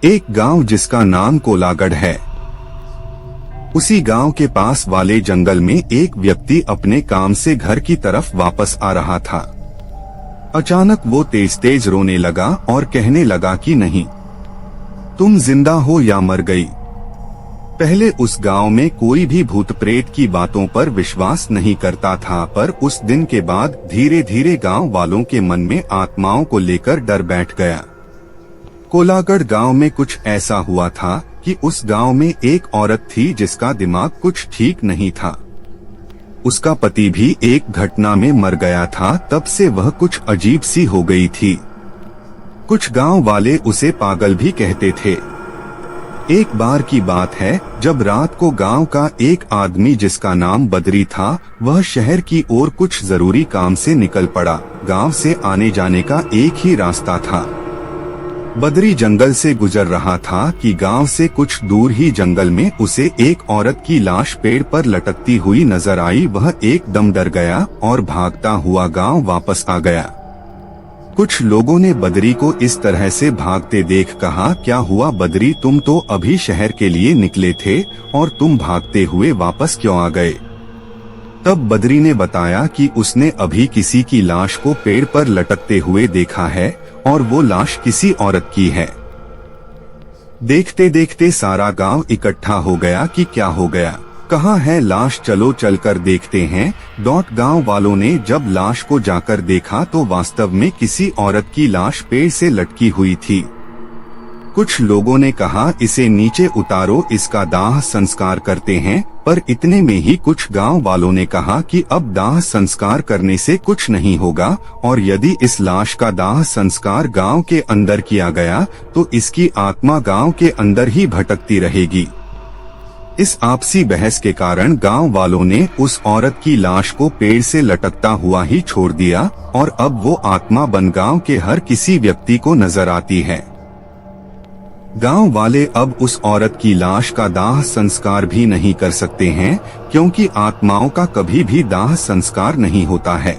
एक गांव जिसका नाम कोलागढ़ है। उसी गांव के पास वाले जंगल में एक व्यक्ति अपने काम से घर की तरफ वापस आ रहा था। अचानक वो तेज तेज रोने लगा और कहने लगा कि नहीं, तुम जिंदा हो या मर गई। पहले उस गांव में कोई भी भूत प्रेत की बातों पर विश्वास नहीं करता था, पर उस दिन के बाद धीरे धीरे गांव वालों के मन में आत्माओं को लेकर डर बैठ गया। कोलागढ़ गांव में कुछ ऐसा हुआ था कि उस गांव में एक औरत थी जिसका दिमाग कुछ ठीक नहीं था। उसका पति भी एक घटना में मर गया था, तब से वह कुछ अजीब सी हो गई थी। कुछ गांव वाले उसे पागल भी कहते थे। एक बार की बात है, जब रात को गांव का एक आदमी जिसका नाम बद्री था, वह शहर की ओर कुछ जरूरी काम से निकल पड़ा। गांव से आने जाने का एक ही रास्ता था। बद्री जंगल से गुजर रहा था कि गांव से कुछ दूर ही जंगल में उसे एक औरत की लाश पेड़ पर लटकती हुई नजर आई। वह एकदम डर गया और भागता हुआ गांव वापस आ गया। कुछ लोगों ने बद्री को इस तरह से भागते देख कहा, क्या हुआ बद्री, तुम तो अभी शहर के लिए निकले थे और तुम भागते हुए वापस क्यों आ गए? तब बद्री ने बताया कि उसने अभी किसी की लाश को पेड़ पर लटकते हुए देखा है और वो लाश किसी औरत की है। देखते देखते सारा गांव इकट्ठा हो गया कि क्या हो गया, कहाँ है लाश, चलो चलकर देखते हैं। गांव वालों ने जब लाश को जाकर देखा तो वास्तव में किसी औरत की लाश पेड़ से लटकी हुई थी। कुछ लोगों ने कहा, इसे नीचे उतारो, इसका दाह संस्कार करते हैं, पर इतने में ही कुछ गांव वालों ने कहा कि अब दाह संस्कार करने से कुछ नहीं होगा और यदि इस लाश का दाह संस्कार गांव के अंदर किया गया तो इसकी आत्मा गांव के अंदर ही भटकती रहेगी। इस आपसी बहस के कारण गांव वालों ने उस औरत की लाश को पेड़ से लटकता हुआ ही छोड़ दिया और अब वो आत्मा बन गांव के हर किसी व्यक्ति को नजर आती है। गांव वाले अब उस औरत की लाश का दाह संस्कार भी नहीं कर सकते हैं, क्योंकि आत्माओं का कभी भी दाह संस्कार नहीं होता है।